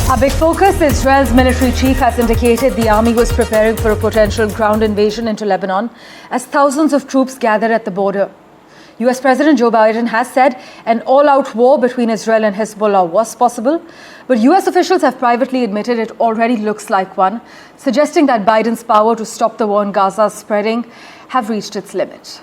A big focus. Israel's military chief has indicated the army was preparing for a potential ground invasion into Lebanon as thousands of troops gather at the border. US President Joe Biden has said an all-out war between Israel and Hezbollah was possible, but US officials have privately admitted it already looks like one, suggesting that Biden's power to stop the war in Gaza spreading have reached its limit.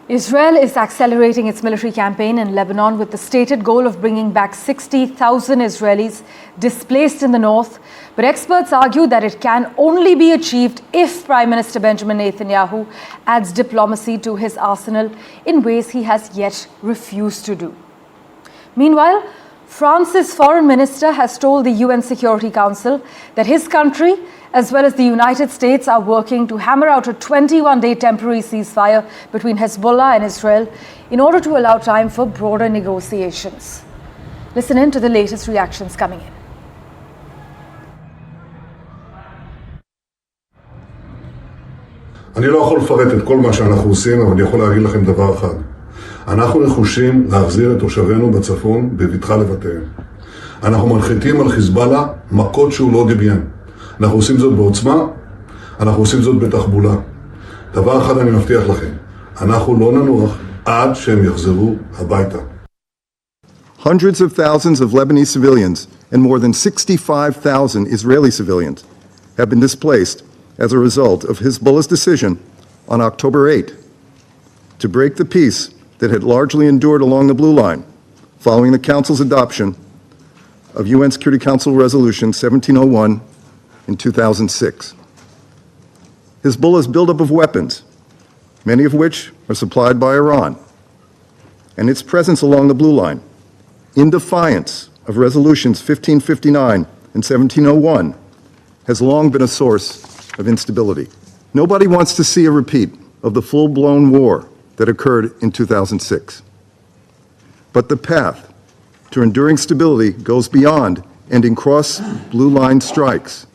Israel is accelerating its military campaign in Lebanon with the stated goal of bringing back 60,000 Israelis displaced in the north. But experts argue that it can only be achieved if Prime Minister Benjamin Netanyahu adds diplomacy to his arsenal in ways he has yet refused to do. Meanwhile, France's foreign minister has told the UN Security Council that his country, as well as the United States, are working to hammer out a 21-day temporary ceasefire between Hezbollah and Israel in order to allow time for broader negotiations. Listen in to the latest reactions coming in. אני לא יכול לפרט את כל מה שאנחנו עושים, אבל אני יכול להגיד לכם דבר אחד. אנחנו נחושים להחזיר את תושבינו בצפון בבטחה לבתיהם. אנחנו מנחיתים על חיזבאללה מכות שהוא לא דמיין. אנחנו עושים זאת בעוצמה, אנחנו עושים זאת בתחבולה. דבר אחד אני מבטיח לכם, אנחנו לא ננוח עד שהם יחזרו הביתה. Hundreds of thousands of Lebanese civilians and more than 65,000 Israeli civilians have been displaced as a result of Hezbollah's decision on October 8 to break the peace that had largely endured along the blue line following the Council's adoption of UN Security Council Resolution 1701 in 2006. Hezbollah's buildup of weapons, many of which are supplied by Iran, and its presence along the blue line, in defiance of Resolutions 1559 and 1701, has long been a source of instability. Nobody wants to see a repeat of the full-blown war that occurred in 2006. But the path to enduring stability goes beyond ending cross-blue line strikes.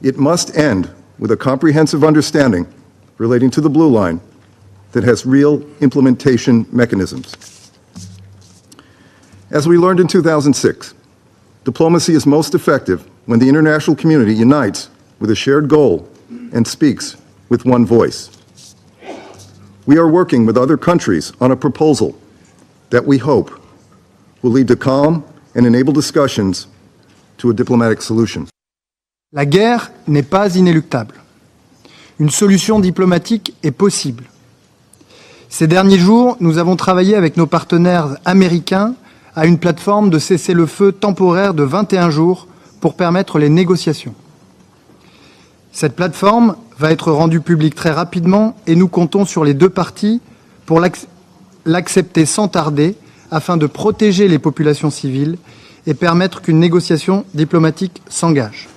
It must end with a comprehensive understanding relating to the blue line that has real implementation mechanisms. As we learned in 2006, diplomacy is most effective when the international community unites with a shared goal and speaks with one voice. We are working with other countries on a proposal that we hope will lead to calm and enable discussions to a diplomatic solution. La guerre n'est pas inéluctable. Une solution diplomatique est possible. Ces derniers jours, nous avons travaillé avec nos partenaires américains à une plateforme de cessez-le-feu temporaire de 21 jours pour permettre les négociations. Cette plateforme va être rendue publique très rapidement et nous comptons sur les deux parties pour l'accepter sans tarder afin de protéger les populations civiles et permettre qu'une négociation diplomatique s'engage.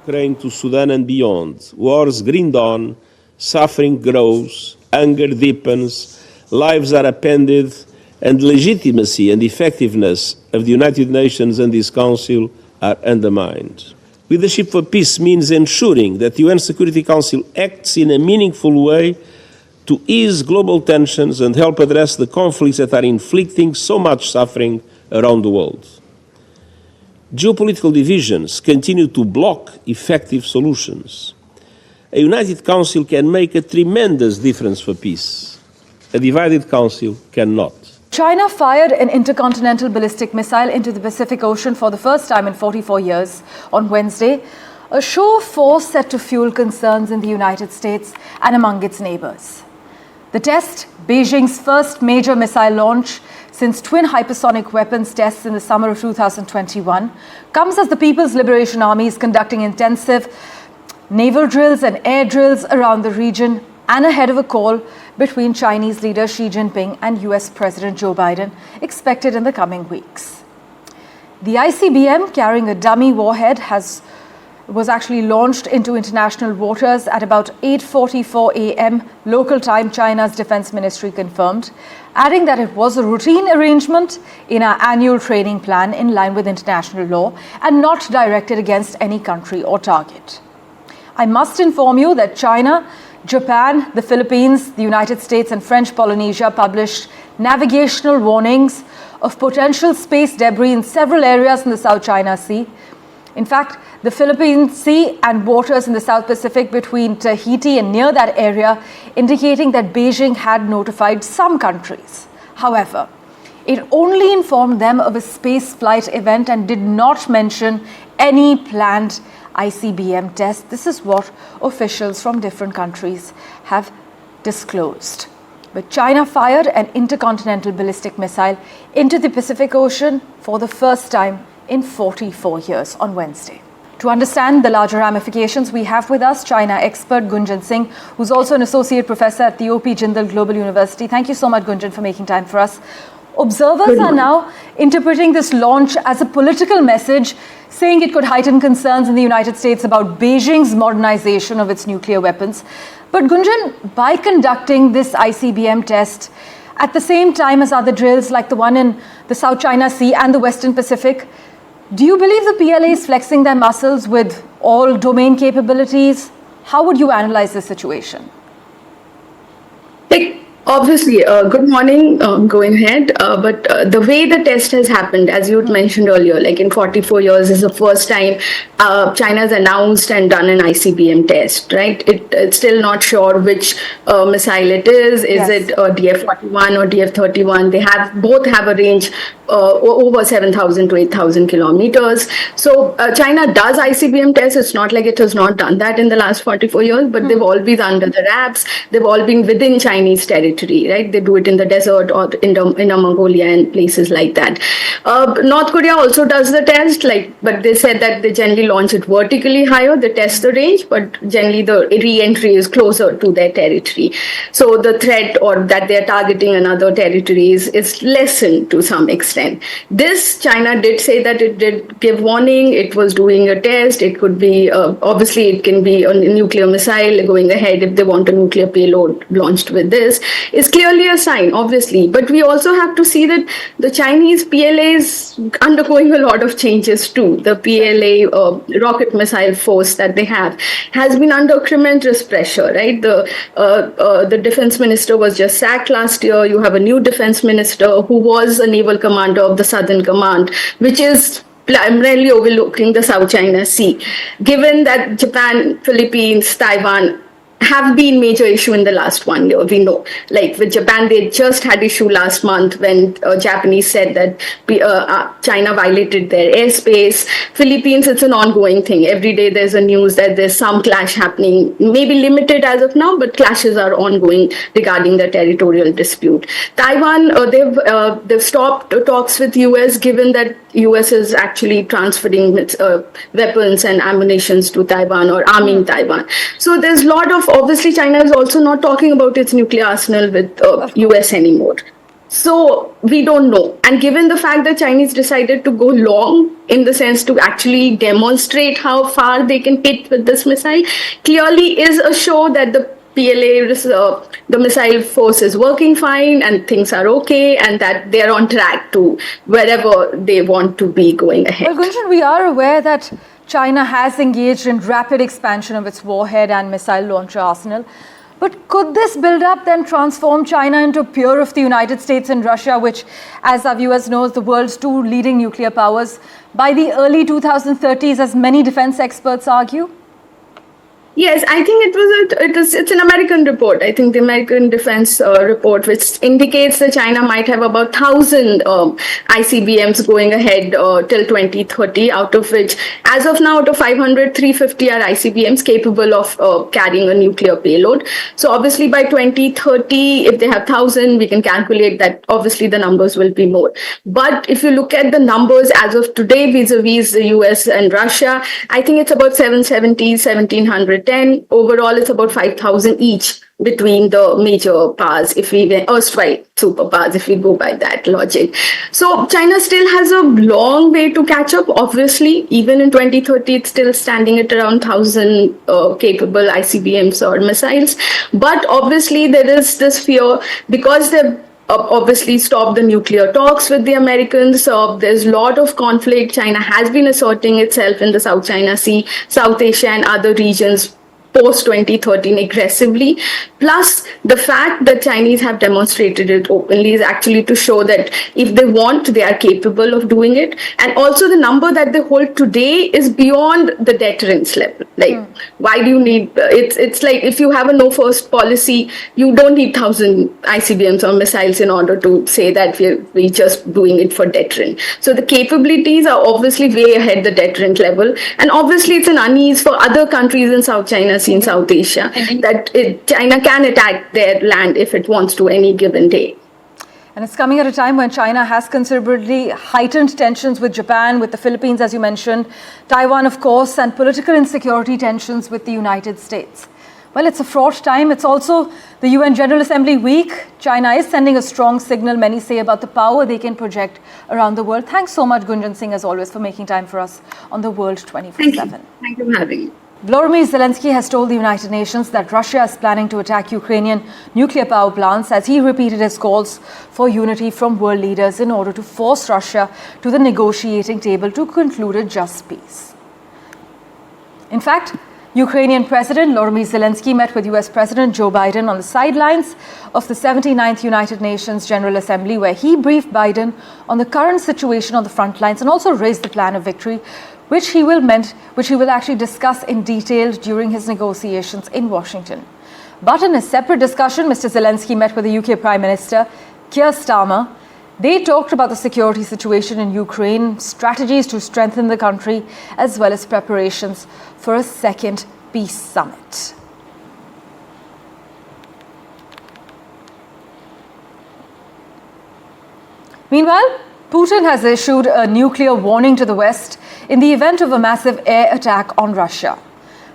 Ukraine to Sudan and beyond, wars grind on, suffering grows, hunger deepens, lives are upended, and legitimacy and effectiveness of the United Nations and this Council are undermined. Leadership for peace means ensuring that the UN Security Council acts in a meaningful way to ease global tensions and help address the conflicts that are inflicting so much suffering around the world. Geopolitical divisions continue to block effective solutions. A united Council can make a tremendous difference for peace. A divided Council cannot. China fired an intercontinental ballistic missile into the Pacific Ocean for the first time in 44 years on Wednesday, a show of force set to fuel concerns in the United States and among its neighbors. The test, Beijing's first major missile launch since twin hypersonic weapons tests in the summer of 2021, comes as the People's Liberation Army is conducting intensive naval drills and air drills around the region and ahead of a call between Chinese leader Xi Jinping and US President Joe Biden expected in the coming weeks. The ICBM, carrying a dummy warhead, was actually launched into international waters at about 8:44 a.m. local time, China's defense ministry confirmed, adding that it was a routine arrangement in our annual training plan in line with international law and not directed against any country or target. I must inform you that China, Japan, the Philippines, the United States and French Polynesia published navigational warnings of potential space debris in several areas in the South China Sea. In fact, the Philippine Sea and waters in the South Pacific between Tahiti and near that area, indicating that Beijing had notified some countries. However, it only informed them of a space flight event and did not mention any planned ICBM test. This is what officials from different countries have disclosed. But China fired an intercontinental ballistic missile into the Pacific Ocean for the first time in 44 years on Wednesday. To understand the larger ramifications, we have with us China expert Gunjan Singh, who's also an associate professor at the O.P. Jindal Global University. Thank you so much, Gunjan, for making time for us. Observers are now interpreting this launch as a political message, saying it could heighten concerns in the United States about Beijing's modernization of its nuclear weapons. But Gunjan, by conducting this ICBM test at the same time as other drills like the one in the South China Sea and the Western Pacific, do you believe the PLA is flexing their muscles with all domain capabilities? How would you analyze this situation? Obviously, good morning, going ahead. But the way the test has happened, as you mentioned earlier, like in 44 years is the first time China has announced and done an ICBM test, right? It's still not sure which missile it is. Is it DF-41 or DF-31? They both have a range over 7,000 to 8,000 kilometers. So China does ICBM tests. It's not like it has not done that in the last 44 years, but they've all been under the wraps. They've all been within Chinese territory, right? They do it in the desert or in Mongolia and places like that. North Korea also does the test, but they said that they generally launch it vertically higher. They test the range, but generally the re-entry is closer to their territory. So the threat or that they're targeting another territories is lessened to some extent. This, China did say that it did give warning. It was doing a test. It could be, obviously, it can be a nuclear missile going ahead if they want a nuclear payload launched with this. Is clearly a sign, obviously. But we also have to see that the Chinese PLA is undergoing a lot of changes too. The PLA rocket missile force that they have has been under tremendous pressure, right? The defense minister was just sacked last year. You have a new defense minister who was a naval commander of the Southern Command, which is primarily overlooking the South China Sea. Given that Japan, Philippines, Taiwan have been major issue in the last 1 year, we know. Like with Japan, they just had issue last month when Japanese said that China violated their airspace. Philippines, it's an ongoing thing. Every day there's a news that there's some clash happening, maybe limited as of now, but clashes are ongoing regarding the territorial dispute. Taiwan, they've stopped talks with US, given that US is actually transferring weapons and ammunitions to Taiwan or arming Taiwan. So there's a lot of, obviously China is also not talking about its nuclear arsenal with US anymore. So we don't know. And given the fact that Chinese decided to go long in the sense to actually demonstrate how far they can hit with this missile, clearly is a show that the PLA, the missile force is working fine and things are okay and that they're on track to wherever they want to be going ahead. Well, Gunjan, we are aware that China has engaged in rapid expansion of its warhead and missile launcher arsenal. But could this build-up then transform China into a peer of the United States and Russia, which, as our viewers know, is the world's two leading nuclear powers, by the early 2030s, as many defense experts argue? Yes, I think it's an American report. I think the American Defense report, which indicates that China might have about 1,000 ICBMs going ahead till 2030, out of which, as of now, out of 500, 350 are ICBMs capable of carrying a nuclear payload. So obviously by 2030, if they have 1,000, we can calculate that obviously the numbers will be more. But if you look at the numbers as of today vis-a-vis the US and Russia, I think it's about 770, 1,710. Overall, it's about 5,000 each between the major powers, if we erstwhile superpowers, if we go by that logic. So China still has a long way to catch up. Obviously, even in 2030, it's still standing at around 1,000 capable ICBMs or missiles. But obviously, there is this fear because they've obviously stopped the nuclear talks with the Americans. There's a lot of conflict. China has been asserting itself in the South China Sea, South Asia and other regions post 2013 aggressively. Plus, the fact that Chinese have demonstrated it openly is actually to show that if they want, they are capable of doing it. And also the number that they hold today is beyond the deterrence level. Like, why do you need, it's like if you have a no first policy, you don't need 1,000 ICBMs or missiles in order to say that we're just doing it for deterrent. So the capabilities are obviously way ahead the deterrent level. And obviously it's an unease for other countries in South China Sea, in South Asia, that China can attack their land if it wants to any given day. And it's coming at a time when China has considerably heightened tensions with Japan, with the Philippines, as you mentioned, Taiwan, of course, and political insecurity tensions with the United States. Well, it's a fraught time. It's also the UN General Assembly week. China is sending a strong signal, many say, about the power they can project around the world. Thanks so much, Gunjan Singh, as always, for making time for us on The World 24/7. Thank you for having me. Volodymyr Zelensky has told the United Nations that Russia is planning to attack Ukrainian nuclear power plants as he repeated his calls for unity from world leaders in order to force Russia to the negotiating table to conclude a just peace. In fact, Ukrainian President Volodymyr Zelensky met with US President Joe Biden on the sidelines of the 79th United Nations General Assembly, where he briefed Biden on the current situation on the front lines and also raised the plan of victory, which he will actually discuss in detail during his negotiations in Washington. But in a separate discussion, Mr. Zelensky met with the UK Prime Minister Keir Starmer. They talked about the security situation in Ukraine, strategies to strengthen the country, as well as preparations for a second peace summit. Meanwhile, Putin has issued a nuclear warning to the West in the event of a massive air attack on Russia.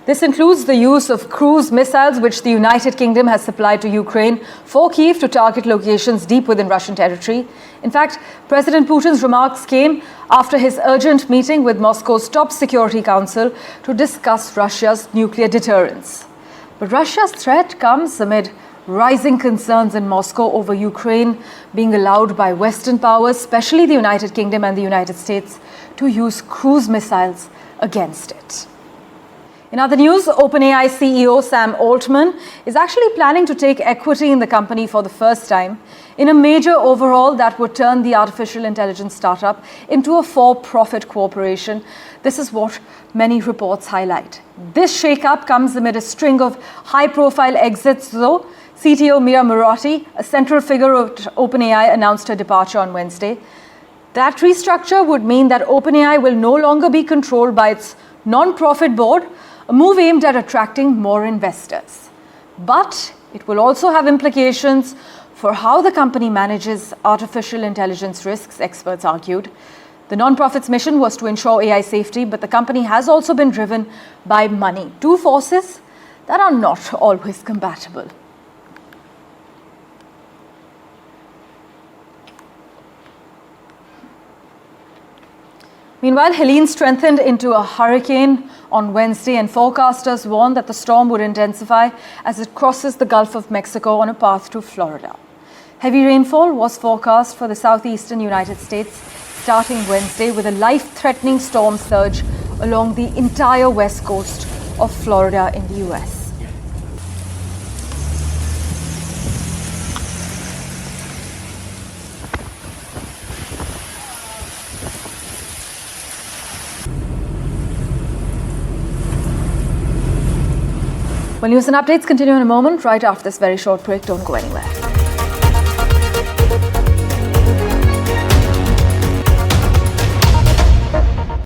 This includes the use of cruise missiles, which the United Kingdom has supplied to Ukraine for Kyiv to target locations deep within Russian territory. In fact, President Putin's remarks came after his urgent meeting with Moscow's top Security Council to discuss Russia's nuclear deterrence. But Russia's threat comes amid rising concerns in Moscow over Ukraine being allowed by Western powers, especially the United Kingdom and the United States, to use cruise missiles against it. In other news, OpenAI CEO Sam Altman is actually planning to take equity in the company for the first time in a major overhaul that would turn the artificial intelligence startup into a for-profit corporation. This is what many reports highlight. This shakeup comes amid a string of high-profile exits, though. CTO Mira Murati, a central figure of OpenAI, announced her departure on Wednesday. That restructure would mean that OpenAI will no longer be controlled by its non-profit board, a move aimed at attracting more investors. But it will also have implications for how the company manages artificial intelligence risks, experts argued. The non-profit's mission was to ensure AI safety, but the company has also been driven by money, two forces that are not always compatible. Meanwhile, Helene strengthened into a hurricane on Wednesday, and forecasters warned that the storm would intensify as it crosses the Gulf of Mexico on a path to Florida. Heavy rainfall was forecast for the southeastern United States starting Wednesday, with a life-threatening storm surge along the entire west coast of Florida in the US. Well, news and updates continue in a moment, right after this very short break. Don't go anywhere.